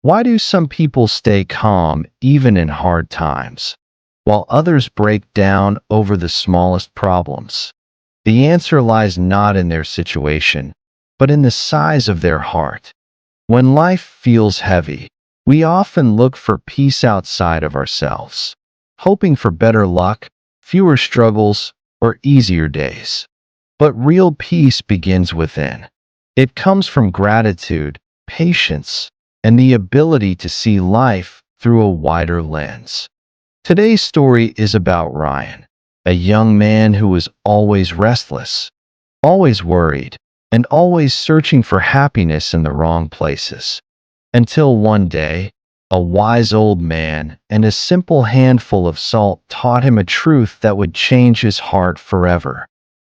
Why do some people stay calm even in hard times, while others break down over the smallest problems? The answer lies not in their situation, but in the size of their heart. When life feels heavy, we often look for peace outside of ourselves, hoping for better luck, fewer struggles, or easier days. But real peace begins within. It comes from gratitude, patience, and the ability to see life through a wider lens. Today's story is about Ryan, a young man who was always restless, always worried, and always searching for happiness in the wrong places. Until one day, a wise old man and a simple handful of salt taught him a truth that would change his heart forever.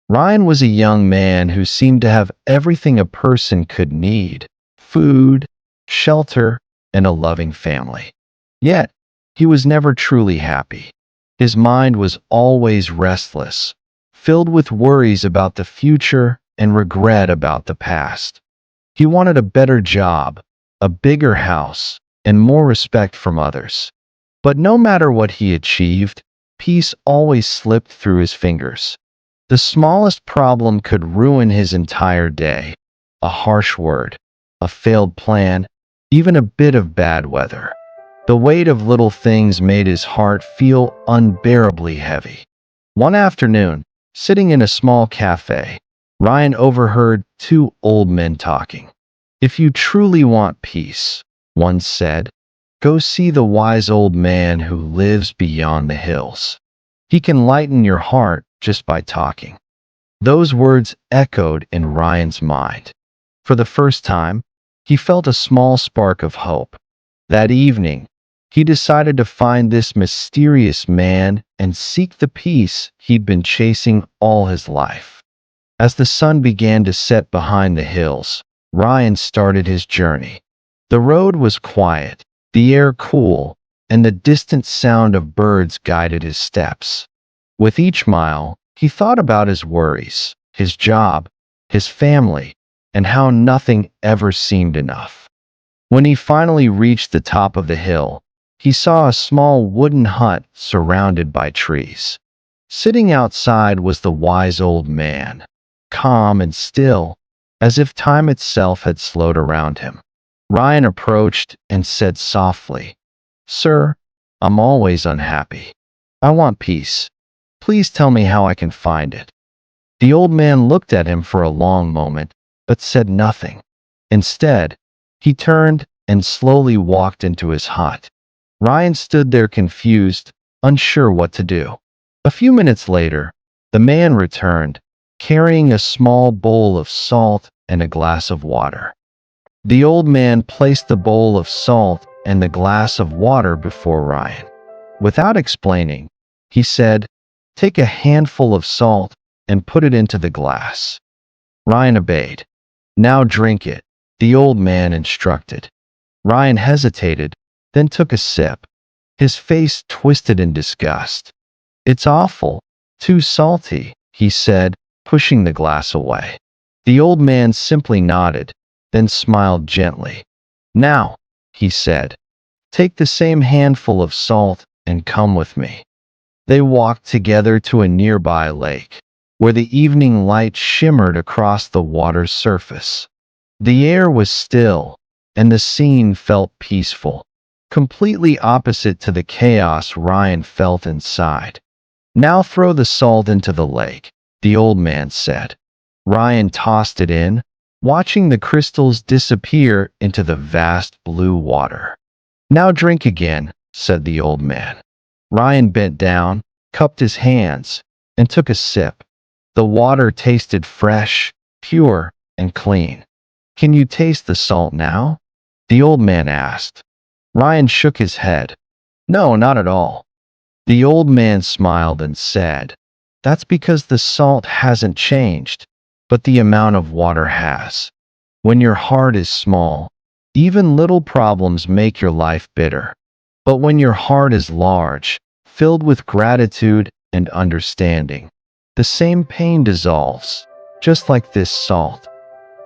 Ryan was a young man who seemed to have everything a person could need: food, shelter, and a loving family. Yet, he was never truly happy. His mind was always restless, filled with worries about the future and regret about the past. He wanted a better job, a bigger house, and more respect from others. But no matter what he achieved, peace always slipped through his fingers. The smallest problem could ruin his entire day. A harsh word, a failed plan, even a bit of bad weather. The weight of little things made his heart feel unbearably heavy. One afternoon, sitting in a small cafe, Ryan overheard two old men talking. "If you truly want peace," one said, "go see the wise old man who lives beyond the hills. He can lighten your heart just by talking." Those words echoed in Ryan's mind. For the first time, he felt a small spark of hope. That evening, he decided to find this mysterious man and seek the peace he'd been chasing all his life. As the sun began to set behind the hills, Ryan started his journey. The road was quiet, the air cool, and the distant sound of birds guided his steps. With each mile, he thought about his worries, his job, his family, and how nothing ever seemed enough. When he finally reached the top of the hill, he saw a small wooden hut surrounded by trees. Sitting outside was the wise old man, calm and still, as if time itself had slowed around him. Ryan approached and said softly, "Sir, I'm always unhappy. I want peace. Please tell me how I can find it." The old man looked at him for a long moment, but said nothing. Instead, he turned and slowly walked into his hut. Ryan stood there confused, unsure what to do. A few minutes later, the man returned, carrying a small bowl of salt and a glass of water. The old man placed the bowl of salt and the glass of water before Ryan. Without explaining, he said, "Take a handful of salt and put it into the glass." Ryan obeyed. "Now drink it," the old man instructed. Ryan hesitated, then took a sip. His face twisted in disgust. "It's awful, too salty," he said, pushing the glass away. The old man simply nodded, then smiled gently. "Now," he said, "take the same handful of salt and come with me." They walked together to a nearby lake, where the evening light shimmered across the water's surface. The air was still, and the scene felt peaceful, completely opposite to the chaos Ryan felt inside. "Now throw the salt into the lake," the old man said. Ryan tossed it in, watching the crystals disappear into the vast blue water. "Now drink again," said the old man. Ryan bent down, cupped his hands, and took a sip. The water tasted fresh, pure, and clean. "Can you taste the salt now?" the old man asked. Ryan shook his head. "No, not at all." The old man smiled and said, "That's because the salt hasn't changed, but the amount of water has. When your heart is small, even little problems make your life bitter. But when your heart is large, filled with gratitude and understanding, the same pain dissolves, just like this salt."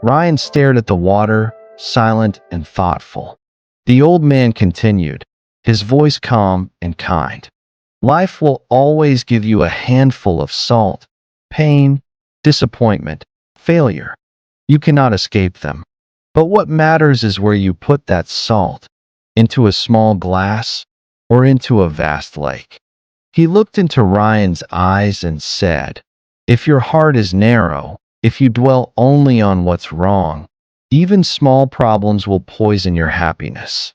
Ryan stared at the water, silent and thoughtful. The old man continued, his voice calm and kind. Life will always give you a handful of salt, pain, disappointment, failure. You cannot escape them. But what matters is where you put that salt, into a small glass or into a vast lake. He looked into Ryan's eyes and said, if your heart is narrow, if you dwell only on what's wrong, even small problems will poison your happiness.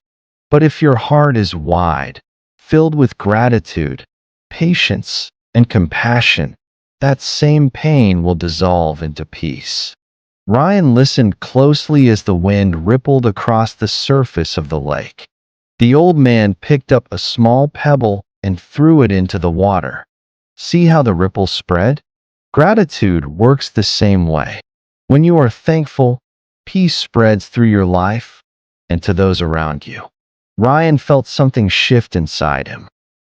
But if your heart is wide, filled with gratitude, patience, and compassion, that same pain will dissolve into peace. Ryan listened closely as the wind rippled across the surface of the lake. The old man picked up a small pebble and threw it into the water. See how the ripples spread? Gratitude works the same way. When you are thankful, peace spreads through your life and to those around you. Ryan felt something shift inside him.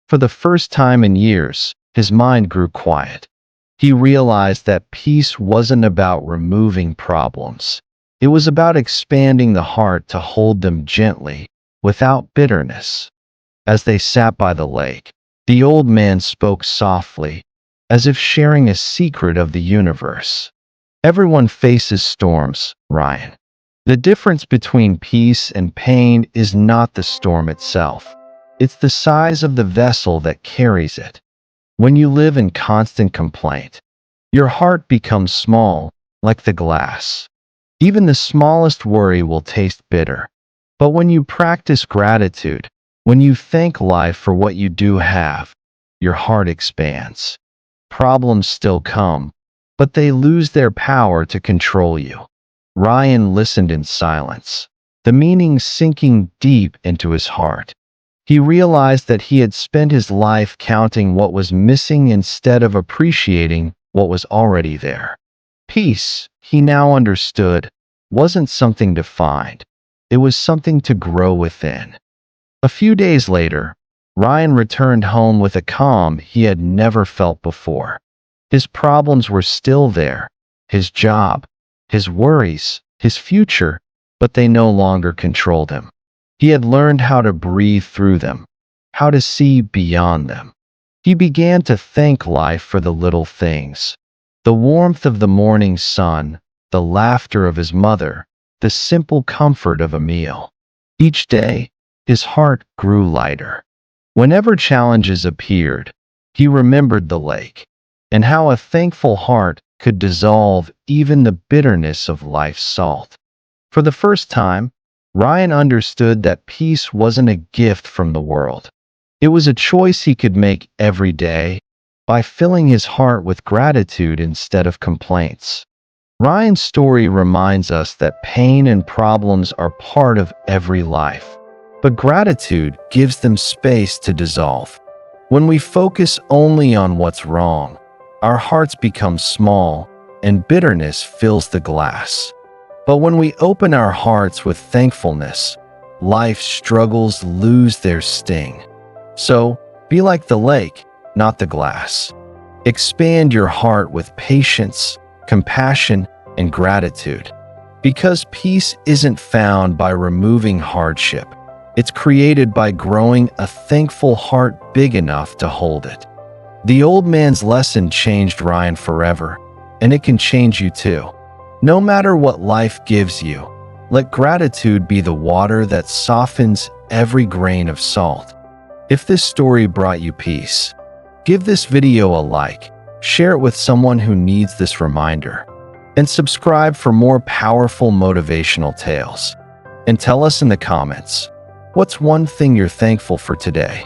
For the first time in years, his mind grew quiet. He realized that peace wasn't about removing problems. It was about expanding the heart to hold them gently, without bitterness. As they sat by the lake, the old man spoke softly, as if sharing a secret of the universe. Everyone faces storms, Ryan. The difference between peace and pain is not the storm itself. It's the size of the vessel that carries it. When you live in constant complaint, your heart becomes small, like the glass. Even the smallest worry will taste bitter. But when you practice gratitude, when you thank life for what you do have, your heart expands. Problems still come, but they lose their power to control you. Ryan listened in silence, the meaning sinking deep into his heart. He realized that he had spent his life counting what was missing instead of appreciating what was already there. Peace, he now understood, wasn't something to find. It was something to grow within. A few days later, Ryan returned home with a calm he had never felt before. His problems were still there, his job, his worries, his future, but they no longer controlled him. He had learned how to breathe through them, how to see beyond them. He began to thank life for the little things: the warmth of the morning sun, the laughter of his mother, the simple comfort of a meal. Each day, his heart grew lighter. Whenever challenges appeared, he remembered the lake, and how a thankful heart could dissolve even the bitterness of life's salt. For the first time, Ryan understood that peace wasn't a gift from the world. It was a choice he could make every day by filling his heart with gratitude instead of complaints. Ryan's story reminds us that pain and problems are part of every life, but gratitude gives them space to dissolve. When we focus only on what's wrong, our hearts become small and bitterness fills the glass. But when we open our hearts with thankfulness, life's struggles lose their sting. So, be like the lake, not the glass. Expand your heart with patience, compassion, and gratitude. Because peace isn't found by removing hardship. It's created by growing a thankful heart big enough to hold it. The old man's lesson changed Ryan forever, and it can change you too. No matter what life gives you, let gratitude be the water that softens every grain of salt. If this story brought you peace, give this video a like, share it with someone who needs this reminder, and subscribe for more powerful motivational tales. And tell us in the comments, what's one thing you're thankful for today?